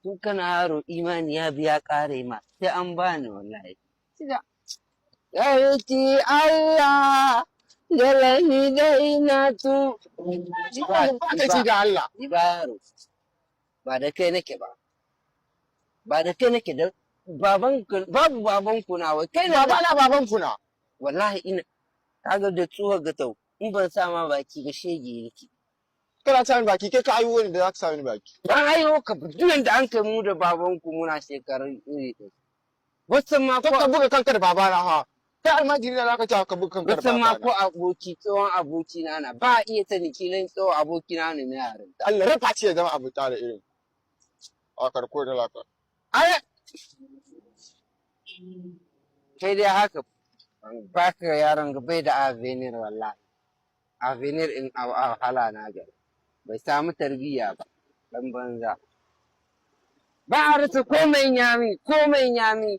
tun kana yaro imani ya biya ƙare ma sai an bani wallahi. Siga. Yarki Allah galani dai na tu. Ji ba yaro. Ba da kai nake ba. Ba da kai nake da babu babanku na wai kai na baba na babanku na wallahi ina kaga da tsuwa ga tau in ban sa ma baki ga shege yake. kana sa baki kai ka ayo wani da zaka sa ni baki Dan ayo ka dunan da an kai mu da babanku muna shekarun iri ɗaya. Wasu ma ka buga kanka da baba na ha ta almajiri na zaka ce ka buga kanka da baba ma ko aboki tsohon aboki na ba iya sani kilan tsohon aboki na ne na yaran. Allah rafa ce ya zama abu tare irin a karko da laka ai kai dai haka baka yaron ga bai da avenir wallahi avenir in a hala na ga bai samu tarbiyya ba dan banza ba a rasa komai nyami